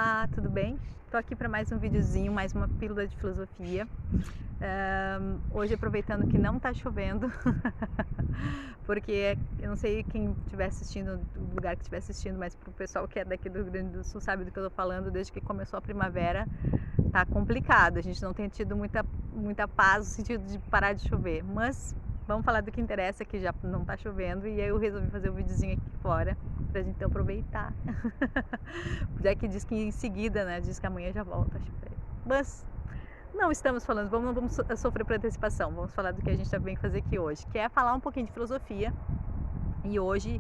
Olá, tudo bem? Estou aqui para mais um videozinho, mais uma pílula de filosofia. Hoje aproveitando que não está chovendo, porque eu não sei quem estiver assistindo, do lugar que estiver assistindo, mas para o pessoal que é daqui do Rio Grande do Sul sabe do que eu estou falando, desde que começou a primavera tá complicado, a gente não tem tido muita paz no sentido de parar de chover, mas vamos falar do que interessa, que já não está chovendo, e aí eu resolvi fazer um videozinho aqui fora pra gente aproveitar. Já que diz que em seguida, né, diz que amanhã já volta a chover. Mas não estamos falando, vamos sofrer por antecipação, vamos falar do que a gente vem fazer aqui hoje, que é falar um pouquinho de filosofia. E hoje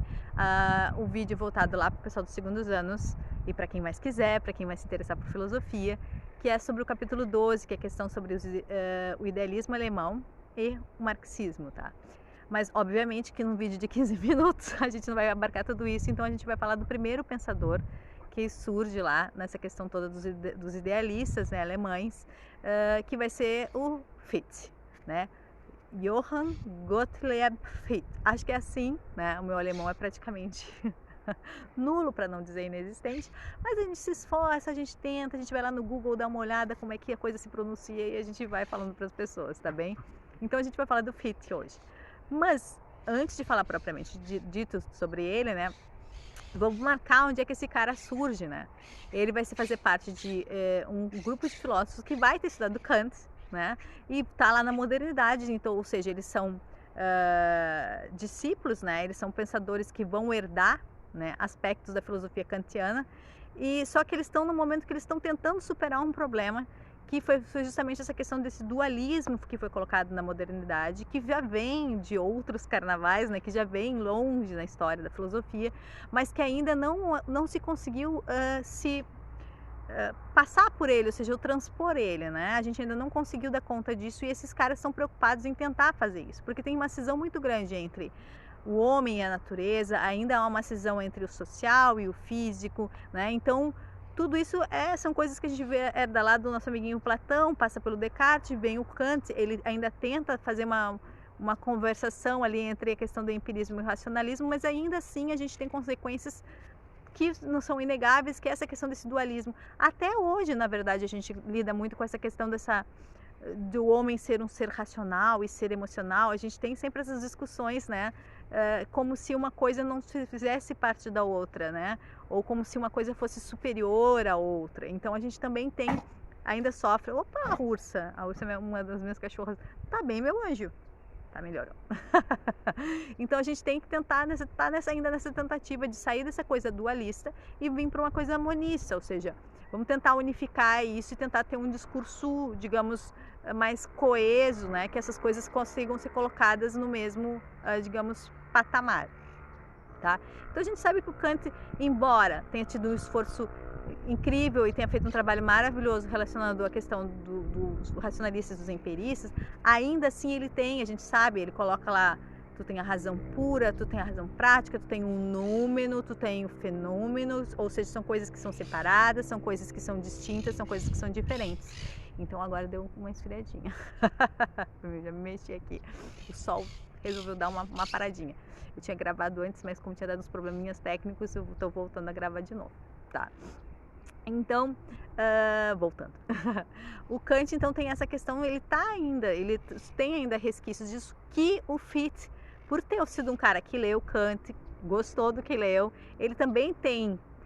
o vídeo é voltado lá para o pessoal dos segundos anos e para quem mais quiser, para quem vai se interessar por filosofia, que é sobre o capítulo 12, que é a questão sobre o idealismo alemão e o marxismo, tá? Mas obviamente que num vídeo de 15 minutos a gente não vai abarcar tudo isso, então a gente vai falar do primeiro pensador que surge lá nessa questão toda dos idealistas, né, alemães, que vai ser o Fichte, né? Johann Gottlieb Fichte. Acho que é assim, né? O meu alemão é praticamente nulo, para não dizer inexistente, mas a gente se esforça, a gente tenta, a gente vai lá no Google dar uma olhada como é que a coisa se pronuncia e a gente vai falando para as pessoas, tá bem? Então a gente vai falar do Fichte hoje. Mas antes de falar propriamente dito sobre ele, né? Vamos marcar onde é que esse cara surge, né? Ele vai fazer parte de um grupo de filósofos que vai ter estudado Kant, né? E tá lá na modernidade, então, ou seja, eles são discípulos, né? Eles são pensadores que vão herdar, né, aspectos da filosofia kantiana, e só que eles estão no momento que eles estão tentando superar um problema que foi justamente essa questão desse dualismo que foi colocado na modernidade, que já vem de outros carnavais, né, que já vem longe na história da filosofia, mas que ainda não se conseguiu passar por ele, ou seja, o transpor ele, né? A gente ainda não conseguiu dar conta disso e esses caras estão preocupados em tentar fazer isso, porque tem uma cisão muito grande entre o homem e a natureza, ainda há uma cisão entre o social e o físico, né? Então, tudo isso são coisas que a gente vê da lá do nosso amiguinho Platão, passa pelo Descartes, vem o Kant, ele ainda tenta fazer uma conversação ali entre a questão do empirismo e o racionalismo, mas ainda assim a gente tem consequências que não são inegáveis, que é essa questão desse dualismo. Até hoje, na verdade, a gente lida muito com essa questão do homem ser um ser racional e ser emocional. A gente tem sempre essas discussões, né? Como se uma coisa não fizesse parte da outra, né? Ou como se uma coisa fosse superior à outra. Então a gente também ainda sofre. Opa, a ursa é uma das minhas cachorras. Tá bem, meu anjo. Tá melhor. Então a gente tem que tentar ainda nessa tentativa de sair dessa coisa dualista e vir para uma coisa monista, ou seja, vamos tentar unificar isso e tentar ter um discurso, digamos, mais coeso, né? Que essas coisas consigam ser colocadas no mesmo, digamos, patamar. Tá? Então a gente sabe que o Kant, embora tenha tido um esforço incrível e tenha feito um trabalho maravilhoso relacionado à questão dos racionalistas, dos empiristas, ainda assim a gente sabe, ele coloca lá, tu tem a razão pura, tu tem a razão prática, tu tem um númeno, tu tem o fenômeno, ou seja, são coisas que são separadas, são coisas que são distintas, são coisas que são diferentes. Então agora deu uma esfriadinha. Eu já me mexi aqui. O sol resolveu dar uma paradinha. Eu tinha gravado antes, mas como tinha dado uns probleminhas técnicos, eu tô voltando a gravar de novo, tá? Então, voltando. O Kant, então, tem essa questão, ele tem ainda resquícios disso, que o Fichte, por ter sido um cara que leu Kant, gostou do que leu, ele também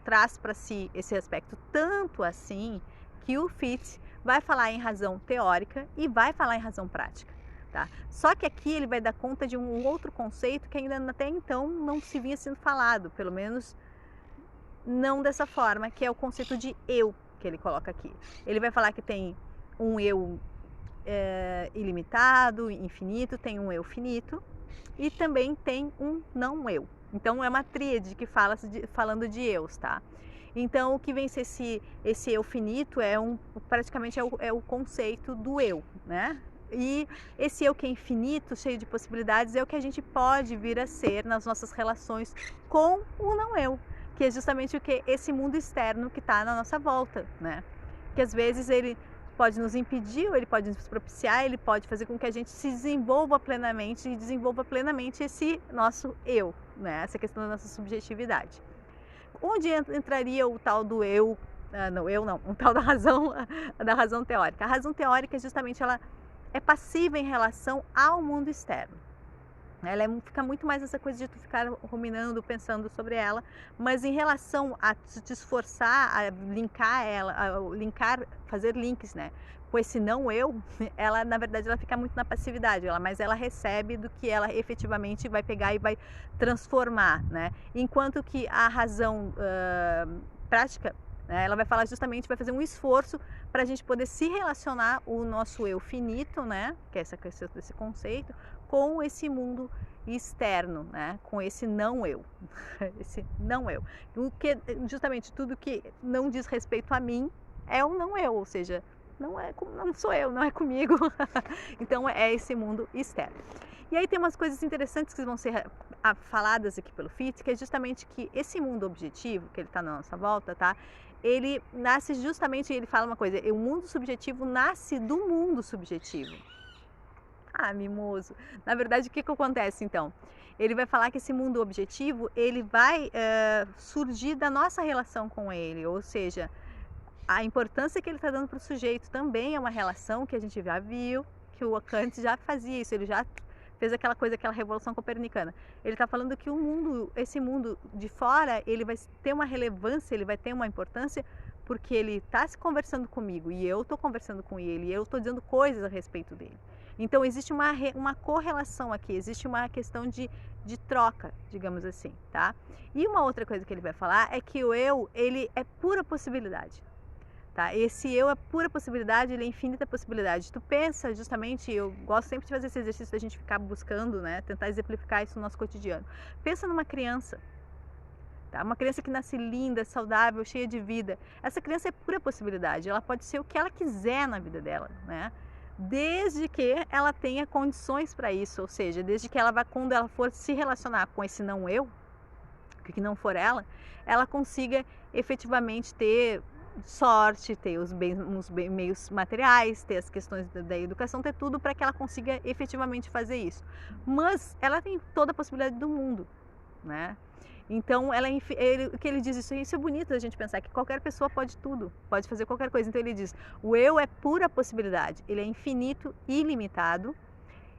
traz para si esse aspecto, tanto assim, que o Fichte vai falar em razão teórica e vai falar em razão prática. Tá? Só que aqui ele vai dar conta de um outro conceito que ainda até então não se vinha sendo falado, pelo menos não dessa forma, que é o conceito de eu que ele coloca aqui. Ele vai falar que tem um eu ilimitado, infinito, tem um eu finito e também tem um não eu. Então é uma tríade que falando de eus, tá? Então o que vem ser esse eu finito praticamente é o conceito do eu, né? E esse eu que é infinito, cheio de possibilidades, é o que a gente pode vir a ser nas nossas relações com o não eu, que é justamente o que esse mundo externo que está na nossa volta, né? Que às vezes ele pode nos impedir, ou ele pode nos propiciar, ele pode fazer com que a gente se desenvolva plenamente e desenvolva plenamente esse nosso eu, né? Essa questão da nossa subjetividade. Onde entraria o tal do eu não, eu não, um tal da razão teórica. A razão teórica, justamente, ela é passiva em relação ao mundo externo. Ela fica muito mais essa coisa de tu ficar ruminando, pensando sobre ela, mas em relação a te esforçar a linkar ela, fazer links, né, com esse não eu, ela na verdade ela fica muito na passividade, mas ela recebe do que ela efetivamente vai pegar e vai transformar, né, enquanto que a razão prática, né, ela vai falar justamente, vai fazer um esforço para a gente poder se relacionar o nosso eu finito, né, que é esse conceito, com esse mundo externo, né? Com esse não eu, esse não eu. O que justamente tudo que não diz respeito a mim é um não eu, ou seja, não sou eu, não é comigo. Então é esse mundo externo. E aí tem umas coisas interessantes que vão ser faladas aqui pelo Fitz, que é justamente que esse mundo objetivo, que ele está na nossa volta, tá? Ele nasce justamente, ele fala uma coisa, o mundo subjetivo nasce do mundo subjetivo. Ah, mimoso. Na verdade, o que acontece então? Ele vai falar que esse mundo objetivo, ele vai surgir da nossa relação com ele, ou seja, a importância que ele está dando para o sujeito também é uma relação que a gente já viu, que o Kant já fazia isso, ele já fez aquela coisa, aquela revolução copernicana. Ele está falando que o mundo, esse mundo de fora, ele vai ter uma relevância, ele vai ter uma importância, porque ele está se conversando comigo e eu estou conversando com ele, e eu estou dizendo coisas a respeito dele. Então existe uma correlação aqui, existe uma questão de troca, digamos assim, tá? E uma outra coisa que ele vai falar é que o eu, ele é pura possibilidade, tá? Esse eu é pura possibilidade, ele é infinita possibilidade. Tu pensa justamente, eu gosto sempre de fazer esse exercício da gente ficar buscando, né? Tentar exemplificar isso no nosso cotidiano. Pensa numa criança, tá? Uma criança que nasce linda, saudável, cheia de vida. Essa criança é pura possibilidade, ela pode ser o que ela quiser na vida dela, né? Desde que ela tenha condições para isso, ou seja, desde que ela vai, quando ela for se relacionar com esse não eu, que não for ela consiga efetivamente ter sorte, ter os meios materiais, ter as questões da educação, ter tudo para que ela consiga efetivamente fazer isso. Mas ela tem toda a possibilidade do mundo, né? Então, o que ele diz, isso é bonito a gente pensar, que qualquer pessoa pode tudo, pode fazer qualquer coisa. Então ele diz, o eu é pura possibilidade, ele é infinito, ilimitado.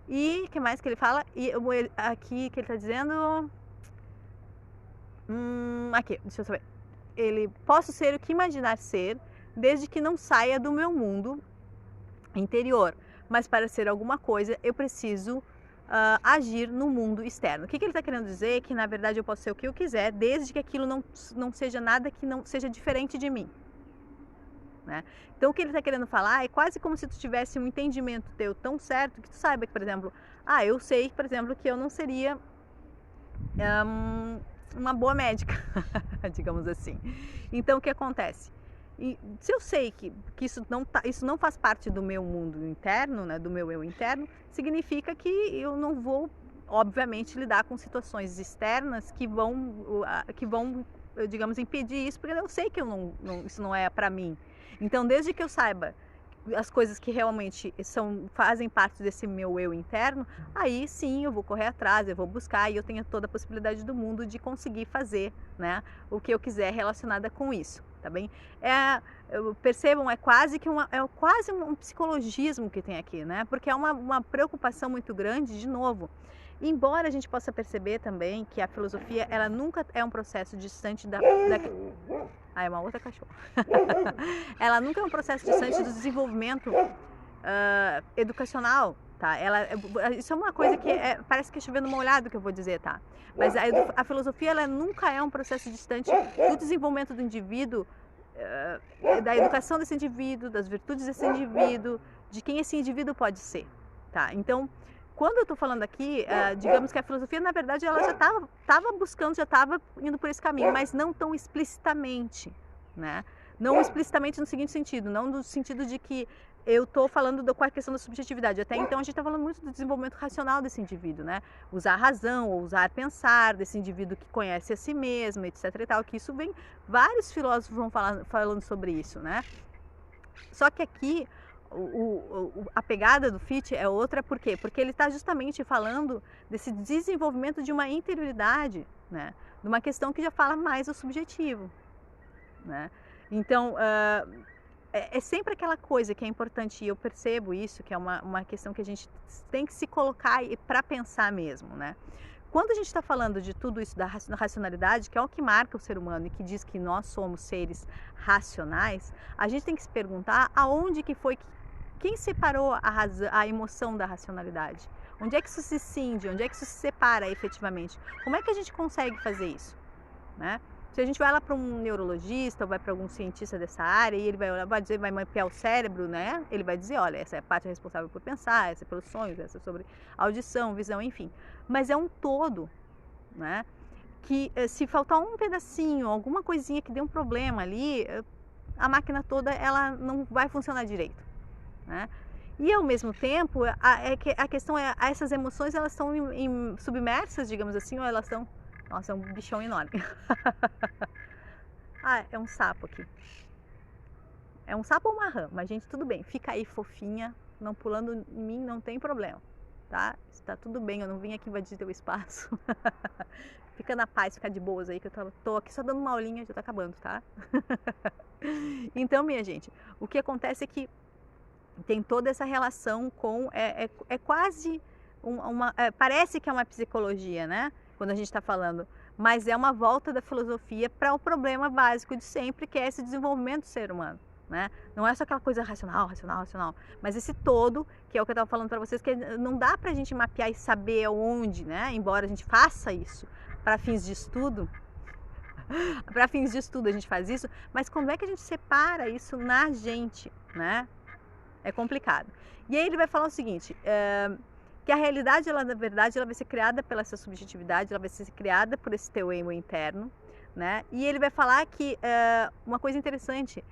E o que mais que ele fala? E aqui que ele está dizendo, aqui, deixa eu saber. Posso ser o que imaginar ser, desde que não saia do meu mundo interior. Mas para ser alguma coisa, eu preciso agir no mundo externo. O que ele está querendo dizer? Que na verdade eu posso ser o que eu quiser, desde que aquilo não seja nada que não seja diferente de mim, né? Então o que ele está querendo falar é quase como se tu tivesse um entendimento teu tão certo que tu saiba que, por exemplo, eu sei, por exemplo, que eu não seria uma boa médica, digamos assim. Então o que acontece? E se eu sei que isso não faz parte do meu mundo interno, né, do meu eu interno, significa que eu não vou, obviamente, lidar com situações externas que vão, digamos, impedir isso, porque eu sei que isso não é para mim. Então, desde que eu saiba as coisas que realmente fazem parte desse meu eu interno, aí sim eu vou correr atrás, eu vou buscar e eu tenho toda a possibilidade do mundo de conseguir fazer, né, o que eu quiser relacionada com isso. Tá bem? Percebam, é quase um psicologismo que tem aqui, né? Porque é uma preocupação muito grande, de novo. Embora a gente possa perceber também que a filosofia, ela nunca é um processo distante é uma outra cachorra. Ela nunca é um processo distante do desenvolvimento educacional, tá? Isso é uma coisa que parece que é chovendo molhado que eu vou dizer, tá? Mas a filosofia, ela nunca é um processo distante do desenvolvimento do indivíduo, da educação desse indivíduo, das virtudes desse indivíduo, de quem esse indivíduo pode ser, tá? Então, quando eu estou falando aqui, digamos que a filosofia, na verdade, ela já estava buscando, já estava indo por esse caminho, mas não tão explicitamente, né? Não explicitamente no seguinte sentido, não no sentido de que eu estou falando com a questão da subjetividade. Até então a gente está falando muito do desenvolvimento racional desse indivíduo, né? Usar a razão, ou usar pensar desse indivíduo que conhece a si mesmo, etc e tal, que isso vem, vários filósofos vão falando sobre isso, né? Só que aqui a pegada do Fichte é outra, por quê? Porque ele está justamente falando desse desenvolvimento de uma interioridade, né? De uma questão que já fala mais do subjetivo, né? Então, é sempre aquela coisa que é importante, e eu percebo isso, que é uma questão que a gente tem que se colocar para pensar mesmo, né? Quando a gente está falando de tudo isso da racionalidade, que é o que marca o ser humano e que diz que nós somos seres racionais, a gente tem que se perguntar aonde que foi, quem separou a emoção da racionalidade? Onde é que isso se cinge? Onde é que isso se separa efetivamente? Como é que a gente consegue fazer isso, né? Se a gente vai lá para um neurologista ou vai para algum cientista dessa área e ele vai mapear o cérebro, né? Ele vai dizer, olha, essa é a parte responsável por pensar, essa é pelos sonhos, essa é sobre audição, visão, enfim. Mas é um todo, né? Que se faltar um pedacinho, alguma coisinha que dê um problema ali, a máquina toda ela não vai funcionar direito, né? E ao mesmo tempo, a questão é, essas emoções elas estão submersas, digamos assim, ou elas estão... Nossa, é um bichão enorme. Ah, é um sapo aqui. É um sapo ou uma rã, mas gente, tudo bem. Fica aí fofinha, não pulando em mim, não tem problema, tá? Está tudo bem, eu não vim aqui invadir teu espaço. Fica na paz, fica de boas aí, que eu tô aqui só dando uma aulinha, já tá acabando, tá? Então, minha gente, o que acontece é que tem toda essa relação com... É quase parece que é uma psicologia, né? Quando a gente está falando, mas é uma volta da filosofia para o problema básico de sempre, que é esse desenvolvimento do ser humano, né? Não é só aquela coisa racional, mas esse todo, que é o que eu estava falando para vocês, que não dá para a gente mapear e saber onde, né? Embora a gente faça isso para fins de estudo, a gente faz isso, mas como é que a gente separa isso na gente, né? É complicado. E aí ele vai falar o seguinte... que a realidade, ela, na verdade, ela vai ser criada pela essa subjetividade, ela vai ser criada por esse teu eu interno, né? E ele vai falar que, uma coisa interessante,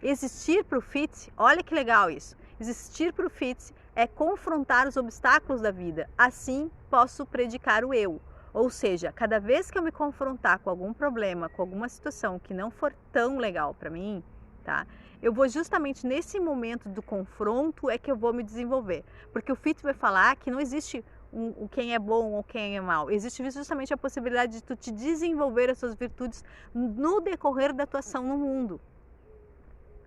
existir para o Fitz, olha que legal isso, existir para o Fitz é confrontar os obstáculos da vida, assim posso predicar o eu. Ou seja, cada vez que eu me confrontar com algum problema, com alguma situação que não for tão legal para mim, tá? Eu vou justamente nesse momento do confronto é que eu vou me desenvolver. Porque o Fitz vai falar que não existe quem é bom ou quem é mal. Existe justamente a possibilidade de tu te desenvolver as suas virtudes no decorrer da tua ação no mundo.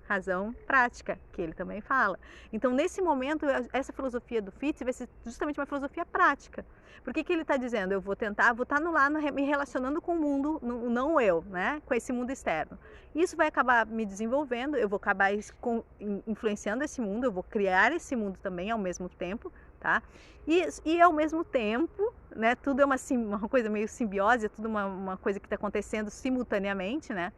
Razão prática, que ele também fala. Então, nesse momento, essa filosofia do Fitz vai ser justamente uma filosofia prática. Por que ele está dizendo? Eu vou estar no lá, me relacionando com o mundo, não eu, né? Com esse mundo externo. Isso vai acabar me desenvolvendo, eu vou acabar influenciando esse mundo, eu vou criar esse mundo também ao mesmo tempo, tá? E ao mesmo tempo, né? Tudo é uma coisa meio simbiose, é tudo uma coisa que está acontecendo simultaneamente, né?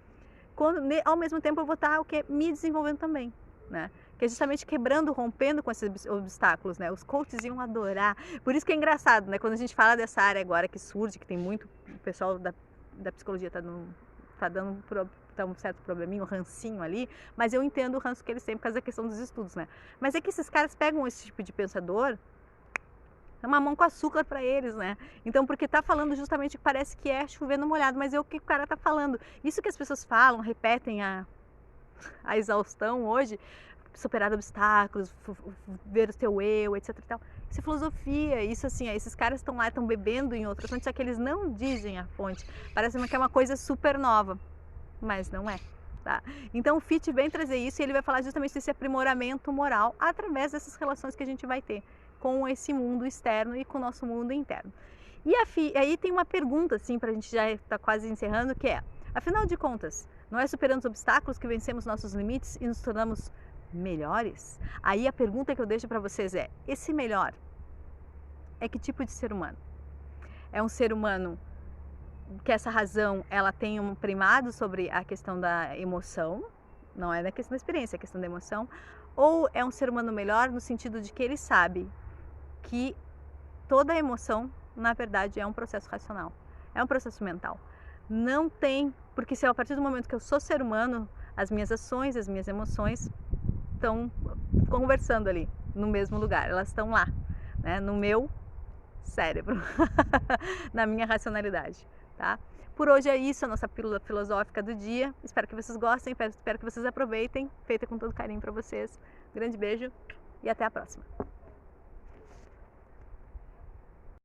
Ao mesmo tempo eu vou estar me desenvolvendo também, né? Que é justamente quebrando, rompendo com esses obstáculos, né? Os coaches iam adorar. Por isso que é engraçado, né? Quando a gente fala dessa área agora que surge, que tem muito, o pessoal da psicologia tá dando um certo probleminha, um rancinho ali, mas eu entendo o ranço que eles têm por causa da questão dos estudos, né? Mas é que esses caras pegam esse tipo de pensador, é uma mão com açúcar para eles, né? Então, porque tá falando justamente que parece que é chovendo molhado, mas é o que o cara tá falando. Isso que as pessoas falam, repetem a exaustão hoje, superar obstáculos, ver o teu eu, etc e tal. Isso é filosofia, isso assim, esses caras estão lá, estão bebendo em outras fontes, só que eles não dizem a fonte. Parece que é uma coisa super nova, mas não é. Tá? Então o Fitz vem trazer isso e ele vai falar justamente desse aprimoramento moral através dessas relações que a gente vai ter com esse mundo externo e com o nosso mundo interno. E aí tem uma pergunta, assim, para a gente já estar quase encerrando, que é, afinal de contas, não é superando os obstáculos que vencemos nossos limites e nos tornamos melhores? Aí a pergunta que eu deixo para vocês é, esse melhor é que tipo de ser humano? É um ser humano que essa razão, ela tem um primado sobre a questão da emoção, não é da questão da experiência, é a questão da emoção, ou é um ser humano melhor no sentido de que ele sabe que toda emoção, na verdade, é um processo racional, é um processo mental. Não tem, porque se a partir do momento que eu sou ser humano, as minhas ações, as minhas emoções estão conversando ali, no mesmo lugar, elas estão lá, né, no meu cérebro, na minha racionalidade, tá? Por hoje é isso, a nossa pílula filosófica do dia. Espero que vocês gostem, espero que vocês aproveitem, feita com todo carinho para vocês. Grande beijo e até a próxima.